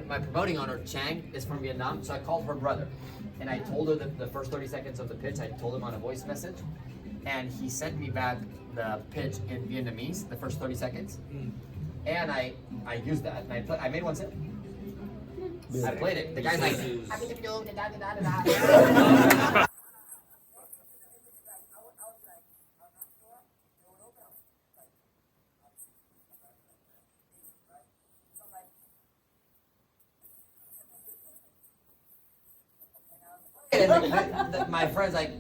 promoting owner, Chang, is from Vietnam, so I called her brother. And I told her the first 30 seconds of the pitch, I told him on a voice message. And he sent me back the pitch in Vietnamese, the first 30 seconds. And I used that, and I made one sip. I played it. The guy's like, happy to be doing my friend's like,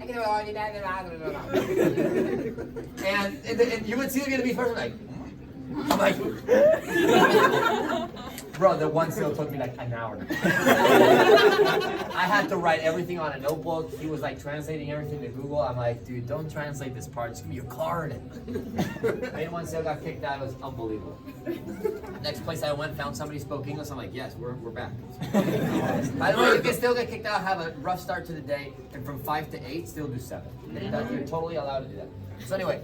and you would see the Vietnamese person like, I'm like, bro, the one still took me like an hour. I had to write everything on a notebook. He was like translating everything to Google. I'm like, dude, don't translate this part. Just give me your card. Made one still got kicked out. It was unbelievable. Next place I went, found somebody who spoke English. I'm like, yes, we're back. By the way, you can still get kicked out, have a rough start to the day, and from 5 to 8, still do 7. You're totally allowed to do that. So anyway,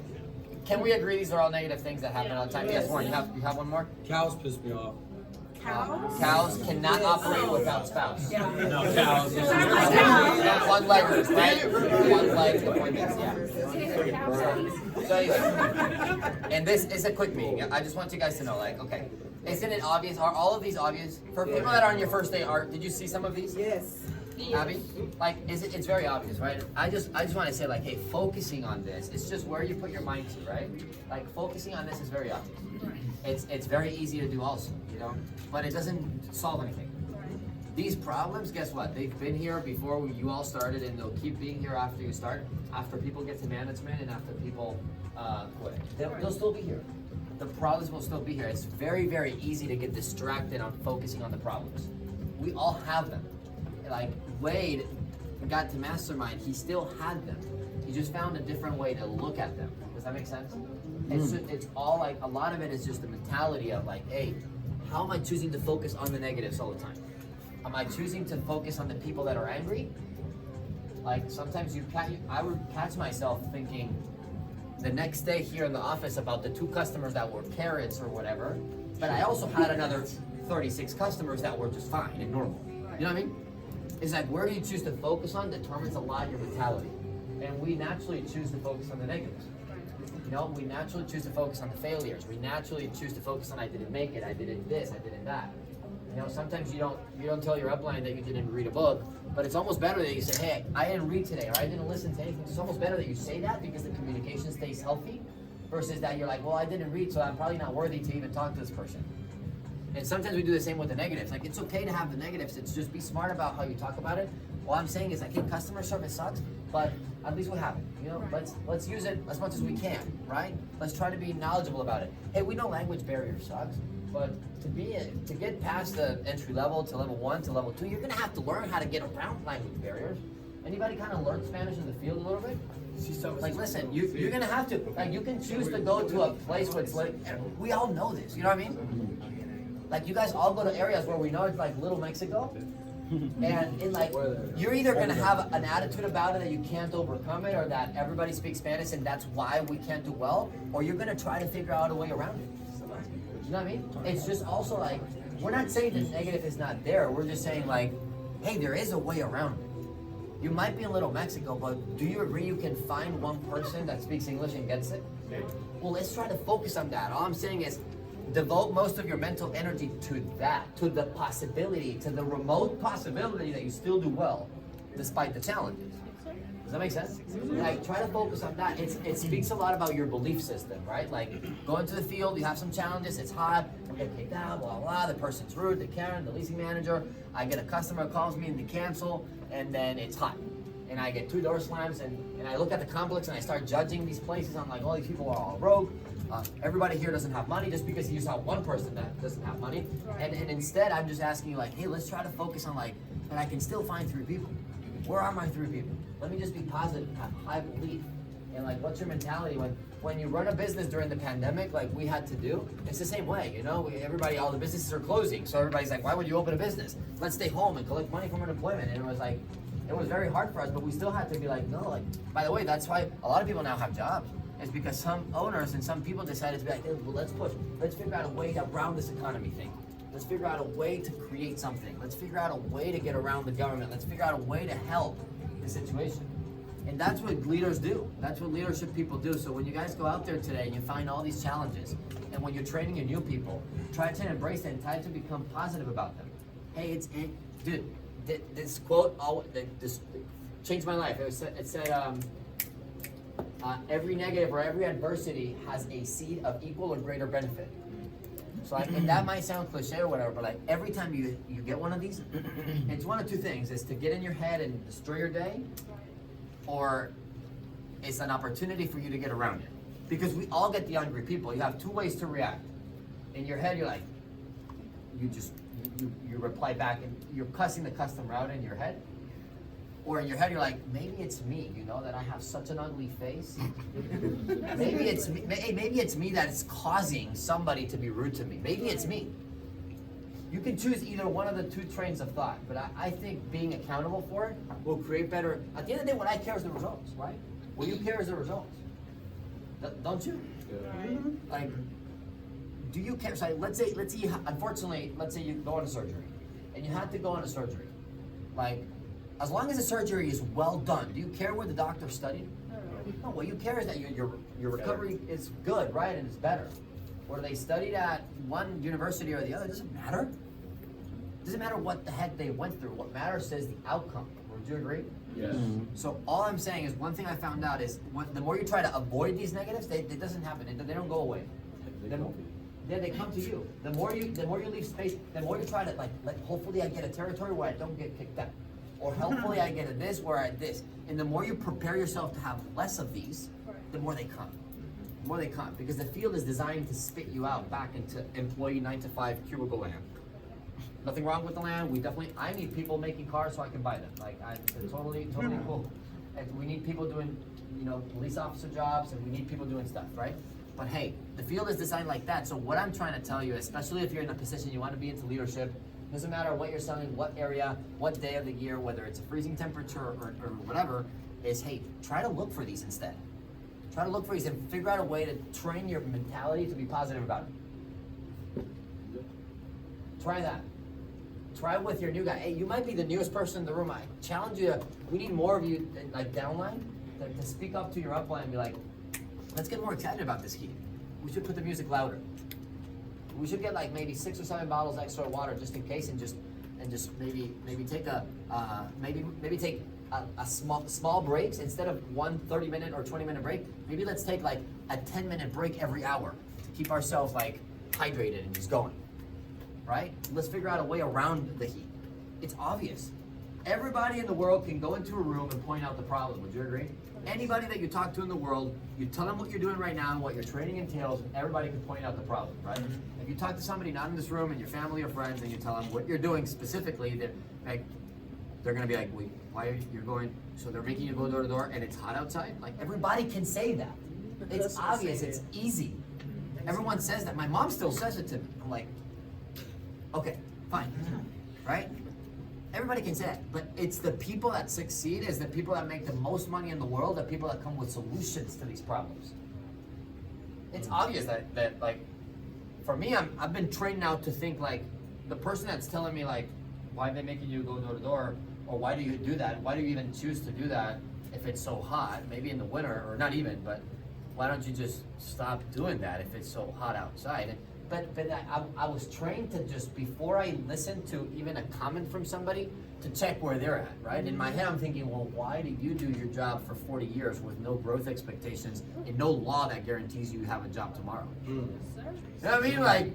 can we agree these are all negative things that happen all the time? Yes, Warren, you have one more? Cows piss me off. Cows cannot operate without spouse. No, cows. One leggers, right? One leg appointments, yeah. So anyway, and this is a quick meeting. I just want you guys to know, like, okay, isn't it obvious? Are all of these obvious? For people that are on your first day, did you see some of these? Yes. Abby? Like, it's very obvious, right? I just want to say, like, hey, focusing on this, it's just where you put your mind to, right? Like, focusing on this is very obvious. It's very easy to do also, you know? But it doesn't solve anything. These problems, guess what? They've been here before you all started, and they'll keep being here after you start, after people get to management, and after people quit. They'll still be here. The problems will still be here. It's very, very easy to get distracted on focusing on the problems. We all have them. Like, Wade got to Mastermind, he still had them. He just found a different way to look at them. Does that make sense? It's all like, a lot of it is just the mentality of like, hey, how am I choosing to focus on the negatives all the time? Am I choosing to focus on the people that are angry? Like, sometimes I would catch myself thinking the next day here in the office about the 2 customers that were carrots or whatever, but I also had another 36 customers that were just fine and normal. You know what I mean? It's like, where do you choose to focus on determines a lot of your mentality. And we naturally choose to focus on the negatives. You know, we naturally choose to focus on the failures. We naturally choose to focus on, I didn't make it, I didn't this, I didn't that. You know, sometimes you don't tell your upline that you didn't read a book, but it's almost better that you say, hey, I didn't read today, or I didn't listen to anything. It's almost better that you say that because the communication stays healthy, versus that you're like, well, I didn't read, so I'm probably not worthy to even talk to this person. And sometimes we do the same with the negatives. Like, it's okay to have the negatives. It's just be smart about how you talk about it. All I'm saying is, like, hey, customer service sucks, but at least we have it. You know, let's use it as much as we can, right? Let's try to be knowledgeable about it. Hey, we know language barrier sucks, but to get past the entry level to level 1 to level 2, you're gonna have to learn how to get around language barriers. Anybody kind of learn Spanish in the field a little bit? Like, listen, you're gonna have to. Like, you can choose to go to a place where it's like, we all know this. You know what I mean? Like, you guys all go to areas where we know it's like Little Mexico, and in like, you're either gonna have an attitude about it that you can't overcome it, or that everybody speaks Spanish and that's why we can't do well, or you're gonna try to figure out a way around it. You know what I mean? It's just also like, we're not saying the negative is not there. We're just saying like, hey, there is a way around it. You might be in Little Mexico, but do you agree you can find one person that speaks English and gets it? Well, let's try to focus on that. All I'm saying is, devote most of your mental energy to that, to the possibility, to the remote possibility that you still do well, despite the challenges. Does that make sense? Like, try to focus on that. It speaks a lot about your belief system, right? Like, go into the field, you have some challenges, it's hot, I'm getting kicked out, blah, blah, the person's rude, the Karen, the leasing manager, I get a customer calls me to cancel, and then it's hot. And I get 2 door slams, and I look at the complex and I start judging these places. I'm like, oh, these people are all rogue. Everybody here doesn't have money just because you saw one person that doesn't have money. And instead, I'm just asking you, like, hey, let's try to focus on, like, that I can still find 3 people. Where are my 3 people? Let me just be positive, have high belief. And, like, what's your mentality when you run a business during the pandemic, like we had to do? It's the same way, you know? All the businesses are closing. So everybody's like, why would you open a business? Let's stay home and collect money from unemployment. And it was like, it was very hard for us, but we still had to be like, no, like, by the way, that's why a lot of people now have jobs. It's because some owners and some people decided to be like, hey, well, let's figure out a way around this economy thing. Let's figure out a way to create something. Let's figure out a way to get around the government. Let's figure out a way to help the situation. And that's what leaders do. That's what leadership people do. So when you guys go out there today and you find all these challenges, and when you're training your new people, try to embrace it and try to become positive about them. Hey, dude, this quote, this changed my life. It said, every negative or every adversity has a seed of equal or greater benefit. So like, and that might sound cliche or whatever, but like every time you get one of these, it's one of two things. It's to get in your head and destroy your day, or it's an opportunity for you to get around it. Because we all get the angry people. You have two ways to react. In your head, you're like, you reply back and you're cussing the customer out in your head. Or in your head, you're like, maybe it's me, that I have such an ugly face. Maybe it's me that is causing somebody to be rude to me. Maybe it's me. You can choose either one of the two trains of thought, but I think being accountable for it will create better. At the end of the day, what I care is the results, right? What you care is the results. Don't you? Yeah. Like, do you care? So let's say, unfortunately, let's say you go on a surgery, and you had to go on a surgery. Like, as long as the surgery is well done, do you care where the doctor studied? No, what you care is that your recovery is good, right, and it's better. Whether they studied at one university or the other, it doesn't matter. It doesn't matter what the heck they went through. What matters is the outcome. Would you agree? Yes. So all I'm saying is, one thing I found out is, the more you try to avoid these negatives, it doesn't happen. They don't go away. They come to you. The more you leave space, the more you try to hopefully I get a territory where I don't get kicked out. Or hopefully I get a this where I this. And the more you prepare yourself to have less of these, the more they come. The more they come. Because the field is designed to spit you out back into employee 9-to-5 cubicle land. Nothing wrong with the land. I need people making cars so I can buy them. It's totally cool. And we need people doing, police officer jobs, and we need people doing stuff, right? But hey, the field is designed like that. So what I'm trying to tell you, especially if you're in a position you want to be into leadership, doesn't matter what you're selling, what area, what day of the year, whether it's a freezing temperature or whatever, is hey, try to look for these instead. Try to look for these and figure out a way to train your mentality to be positive about it. Try that. Try it with your new guy. Hey, you might be the newest person in the room. I challenge you we need more of you, downline, to speak up to your upline and be like, let's get more excited about this heat. We should put the music louder. We should get maybe 6 or 7 bottles extra of water just in case, and just maybe take take a small breaks instead of one 30-minute or 20-minute break. Maybe let's take a 10-minute break every hour to keep ourselves hydrated and just going. Right? Let's figure out a way around the heat. It's obvious. Everybody in the world can go into a room and point out the problem. Would you agree? Anybody that you talk to in the world, you tell them what you're doing right now and what your training entails, everybody can point out the problem, right? If you talk to somebody not in this room and your family or friends and you tell them what you're doing specifically, they're gonna be like, wait, why are you going? So they're making you go door to door and it's hot outside? Everybody can say that. It's obvious, it's easy. Everyone says that. My mom still says it to me. I'm like, okay, fine, right? Everybody can say that, but it's the people that succeed, is the people that make the most money in the world, the people that come with solutions to these problems. It's obvious that for me, I've been trained now to think the person that's telling me why are they making you go door to door, or why do you do that? Why do you even choose to do that if it's so hot? Maybe in the winter, or not even, but why don't you just stop doing that if it's so hot outside? But I was trained to just, before I listen to even a comment from somebody, to check where they're at, right? In my head, I'm thinking, well, why did you do your job for 40 years with no growth expectations and no law that guarantees you have a job tomorrow? You know what I mean?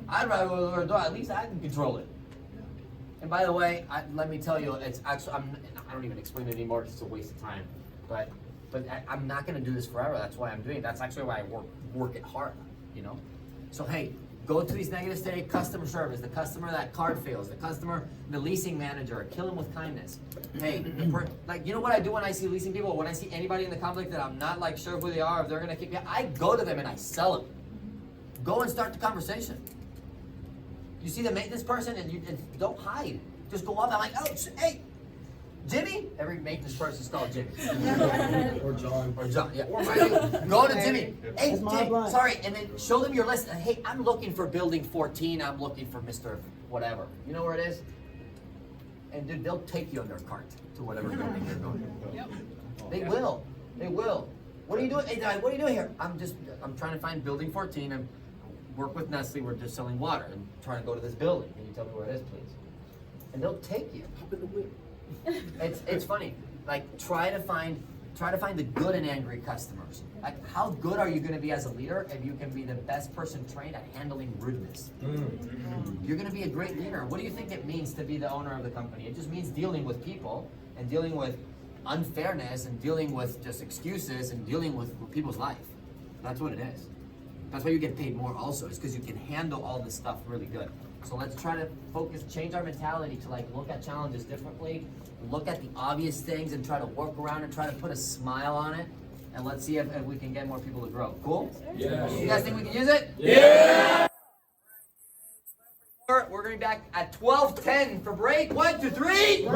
I'd rather go door to door. At least I can control it. And by the way, let me tell you, it's actually, I don't even explain it anymore because it's a waste of time. But I'm not going to do this forever. That's why I'm doing it. That's actually why I work it hard, So hey, go to these negatives today. Customer service, the customer that card fails, the leasing manager, kill him with kindness. Hey, you know what I do when I see leasing people? When I see anybody in the conflict that I'm not sure who they are, if they're gonna kick me out, I go to them and I sell them. Go and start the conversation. You see the maintenance person and don't hide. Just go up. I'm like, oh, hey, Jimmy, every maintenance person is called Jimmy. Or John. Or John, yeah. Go to Jimmy. Hey, That's my Jimmy, blind. sorry, and then show them your list. And hey, I'm looking for building 14. I'm looking for Mr. Whatever. You know where it is? And dude, they'll take you on their cart to whatever building you're going to. Yep. They will. They will. What are you doing? Hey, Dad, what are you doing here? I'm trying to find building 14. I'm work with Nestle. We're just selling water and trying to go to this building. Can you tell me where it is, please? And they'll take you. Hop in the whip. It's funny. Like try to find the good in angry customers. Like how good are you going to be as a leader if you can be the best person trained at handling rudeness? You're going to be a great leader. What do you think it means to be the owner of the company? It just means dealing with people and dealing with unfairness and dealing with just excuses and dealing with people's life. That's what it is. That's why you get paid more also, is because you can handle all this stuff really good. So let's try to focus, change our mentality to like look at challenges differently, look at the obvious things and try to work around and try to put a smile on it. And let's see if we can get more people to grow. Cool? Yeah. You guys think we can use it? Yeah. We're going to be back at 12:10 for break. 1, 2, 3. Break.